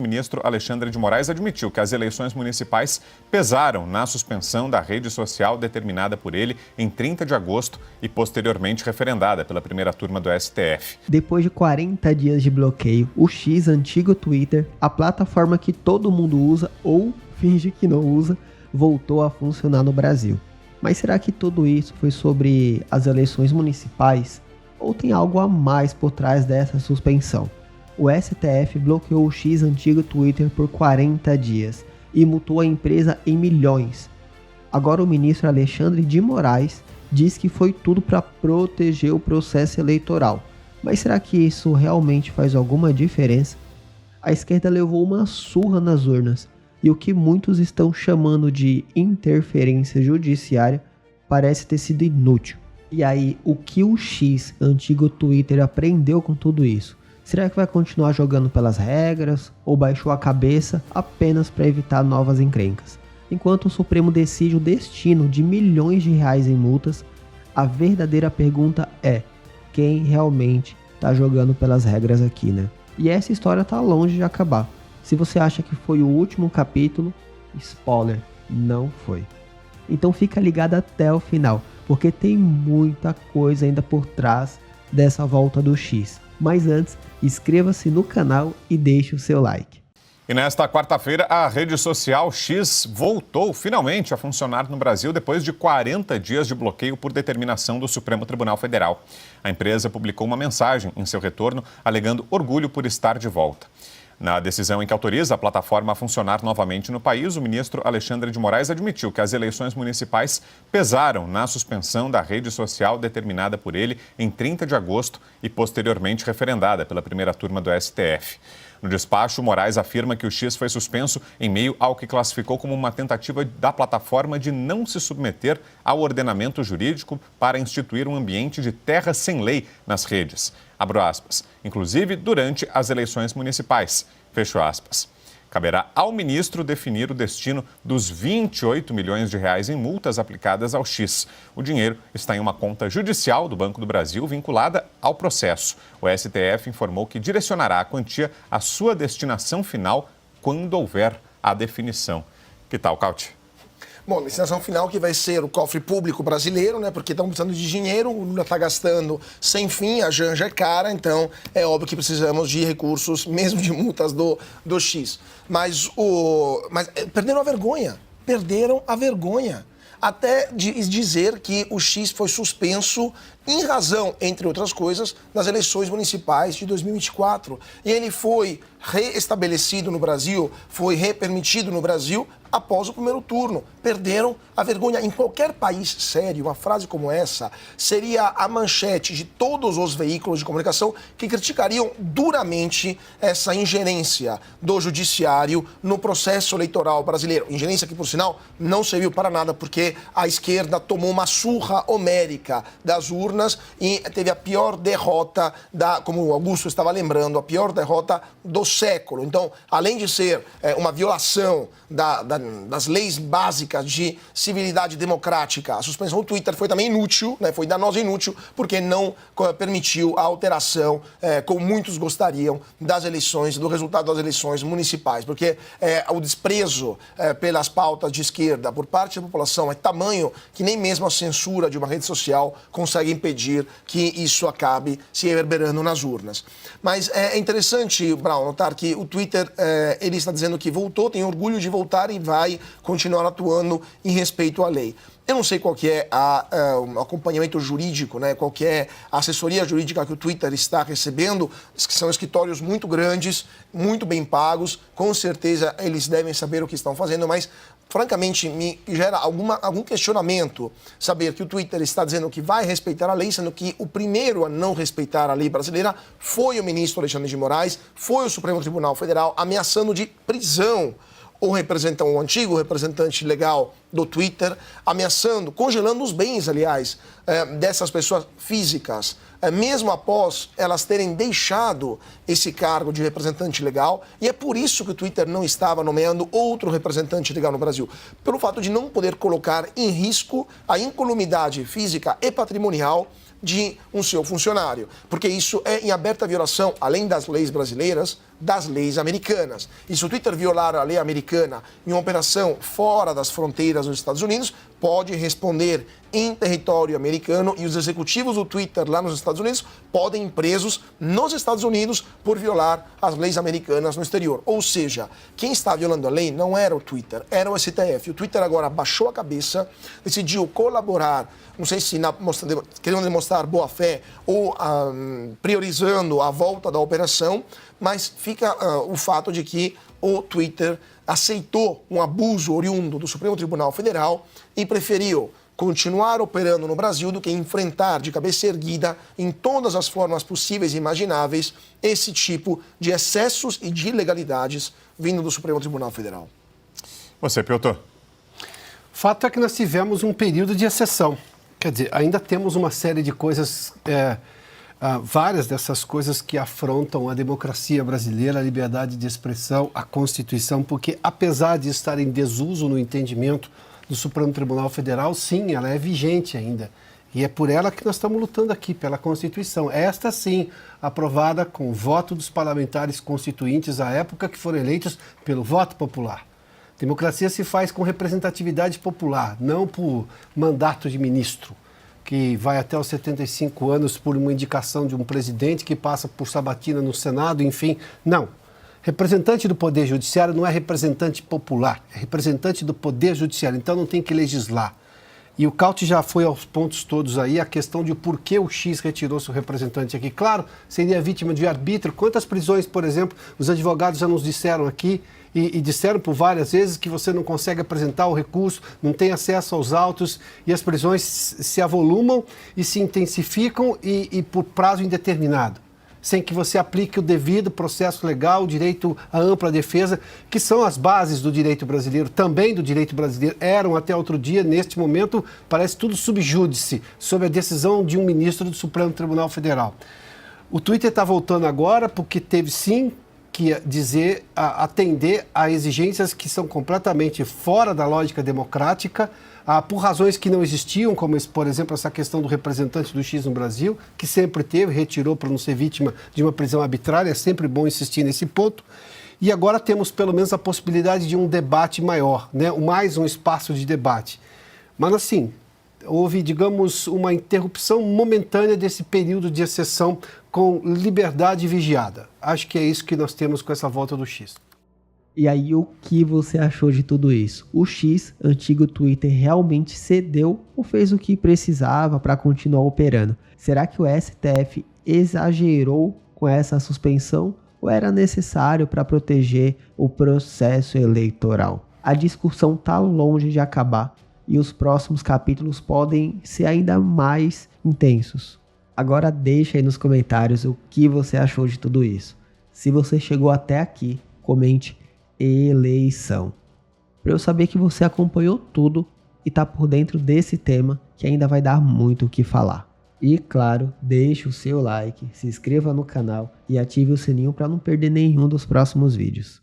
O ministro Alexandre de Moraes admitiu que as eleições municipais pesaram na suspensão da rede social determinada por ele em 30 de agosto e posteriormente referendada pela primeira turma do STF. Depois de 40 dias de bloqueio, o X, antigo Twitter, a plataforma que todo mundo usa ou finge que não usa, voltou a funcionar no Brasil. Mas será que tudo isso foi sobre as eleições municipais? Ou tem algo a mais por trás dessa suspensão? O STF bloqueou o X antigo Twitter por 40 dias e multou a empresa em milhões. Agora o ministro Alexandre de Moraes diz que foi tudo para proteger o processo eleitoral. Mas será que isso realmente faz alguma diferença? A esquerda levou uma surra nas urnas e o que muitos estão chamando de interferência judiciária parece ter sido inútil. E aí, o que o X, antigo Twitter, aprendeu com tudo isso? Será que vai continuar jogando pelas regras ou baixou a cabeça apenas para evitar novas encrencas? Enquanto o Supremo decide o destino de milhões de reais em multas, a verdadeira pergunta é: quem realmente está jogando pelas regras aqui, né? E essa história está longe de acabar. Se você acha que foi o último capítulo, spoiler, não foi. Então fica ligado até o final, porque tem muita coisa ainda por trás dessa volta do X. Mas antes, inscreva-se no canal e deixe o seu like. E nesta quarta-feira, a rede social X voltou finalmente a funcionar no Brasil depois de 40 dias de bloqueio por determinação do Supremo Tribunal Federal. A empresa publicou uma mensagem em seu retorno, alegando orgulho por estar de volta. Na decisão em que autoriza a plataforma a funcionar novamente no país, o ministro Alexandre de Moraes admitiu que as eleições municipais pesaram na suspensão da rede social determinada por ele em 30 de agosto e posteriormente referendada pela primeira turma do STF. No despacho, Moraes afirma que o X foi suspenso em meio ao que classificou como uma tentativa da plataforma de não se submeter ao ordenamento jurídico para instituir um ambiente de terra sem lei nas redes. Abro aspas. Inclusive durante as eleições municipais. Fecho aspas. Caberá ao ministro definir o destino dos 28 milhões de reais em multas aplicadas ao X. O dinheiro está em uma conta judicial do Banco do Brasil vinculada ao processo. O STF informou que direcionará a quantia à sua destinação final quando houver a definição. Que tal, Cauti? Bom, destinação final que vai ser o cofre público brasileiro, né? Porque estamos precisando de dinheiro, o Lula está gastando sem fim, a janja é cara, então é óbvio que precisamos de recursos, mesmo de multas do X. Mas perderam a vergonha. Até dizer que o X foi suspenso em razão, entre outras coisas, das eleições municipais de 2024. E ele foi reestabelecido no Brasil, foi repermitido no Brasil após o primeiro turno. Perderam a vergonha. Em qualquer país sério, uma frase como essa seria a manchete de todos os veículos de comunicação que criticariam duramente essa ingerência do judiciário no processo eleitoral brasileiro. Ingerência que, por sinal, não serviu para nada, porque a esquerda tomou uma surra homérica das urnas e teve a pior derrota, como o Augusto estava lembrando, a pior derrota do século. Então, além de ser uma violação das leis básicas de civilidade democrática, a suspensão do Twitter foi também inútil, né? Foi danosa e inútil, porque não permitiu a alteração, como muitos gostariam, das eleições, do resultado das eleições municipais, porque o desprezo pelas pautas de esquerda por parte da população é tamanho que nem mesmo a censura de uma rede social consegue impedir que isso acabe se reverberando nas urnas. Mas é interessante, Brown, notar que o Twitter, ele está dizendo que voltou, tem orgulho de voltar e vai continuar atuando em respeito à lei. Eu não sei qual que é o acompanhamento jurídico, né? Qual que é a assessoria jurídica que o Twitter está recebendo, que são escritórios muito grandes, muito bem pagos, com certeza eles devem saber o que estão fazendo, mas francamente me gera algum questionamento saber que o Twitter está dizendo que vai respeitar a lei, sendo que o primeiro a não respeitar a lei brasileira foi o ministro Alexandre de Moraes, foi o Supremo Tribunal Federal, ameaçando de prisão o antigo representante legal do Twitter, ameaçando, congelando os bens, aliás, dessas pessoas físicas, mesmo após elas terem deixado esse cargo de representante legal. E é por isso que o Twitter não estava nomeando outro representante legal no Brasil, pelo fato de não poder colocar em risco a incolumidade física e patrimonial de um seu funcionário, porque isso é em aberta violação, além das leis brasileiras, das leis americanas. E se o Twitter violar a lei americana em uma operação fora das fronteiras dos Estados Unidos, pode responder em território americano e os executivos do Twitter lá nos Estados Unidos podem ir presos nos Estados Unidos por violar as leis americanas no exterior. Ou seja, quem está violando a lei não era o Twitter, era o STF. O Twitter agora baixou a cabeça, decidiu colaborar, não sei se querendo demonstrar boa-fé ou priorizando a volta da operação, mas fica o fato de que o Twitter aceitou um abuso oriundo do Supremo Tribunal Federal e preferiu continuar operando no Brasil do que enfrentar de cabeça erguida, em todas as formas possíveis e imagináveis, esse tipo de excessos e de ilegalidades vindo do Supremo Tribunal Federal. Você, Piotr? Fato é que nós tivemos um período de exceção. Quer dizer, ainda temos uma série de coisas, várias dessas coisas que afrontam a democracia brasileira, a liberdade de expressão, a Constituição, porque apesar de estar em desuso no entendimento do Supremo Tribunal Federal, sim, ela é vigente ainda. E é por ela que nós estamos lutando aqui, pela Constituição. Esta, sim, aprovada com o voto dos parlamentares constituintes à época que foram eleitos pelo voto popular. Democracia se faz com representatividade popular, não por mandato de ministro, que vai até os 75 anos por uma indicação de um presidente que passa por sabatina no Senado, enfim. Não. Representante do Poder Judiciário não é representante popular, é representante do Poder Judiciário, então não tem que legislar. E o Caute já foi aos pontos todos aí, a questão de por que o X retirou seu representante aqui. Claro, seria vítima de arbítrio. Quantas prisões, por exemplo, os advogados já nos disseram aqui, e disseram por várias vezes que você não consegue apresentar o recurso, não tem acesso aos autos, e as prisões se avolumam e se intensificam e por prazo indeterminado, sem que você aplique o devido processo legal, o direito à ampla defesa, que são as bases do direito brasileiro, também do direito brasileiro, eram até outro dia, neste momento, parece tudo sub júdice, sob a decisão de um ministro do Supremo Tribunal Federal. O Twitter está voltando agora porque teve, sim, que atender a exigências que são completamente fora da lógica democrática, por razões que não existiam, como, por exemplo, essa questão do representante do X no Brasil, que sempre teve, retirou para não ser vítima de uma prisão arbitrária, é sempre bom insistir nesse ponto. E agora temos, pelo menos, a possibilidade de um debate maior, né? Mais um espaço de debate. Mas, assim, houve, digamos, uma interrupção momentânea desse período de exceção com liberdade vigiada. Acho que é isso que nós temos com essa volta do X. E aí, o que você achou de tudo isso? O X, antigo Twitter, realmente cedeu ou fez o que precisava para continuar operando? Será que o STF exagerou com essa suspensão ou era necessário para proteger o processo eleitoral? A discussão está longe de acabar e os próximos capítulos podem ser ainda mais intensos. Agora deixa aí nos comentários o que você achou de tudo isso. Se você chegou até aqui, comente eleição, para eu saber que você acompanhou tudo e tá por dentro desse tema que ainda vai dar muito o que falar. E claro, deixe o seu like, se inscreva no canal e ative o sininho para não perder nenhum dos próximos vídeos.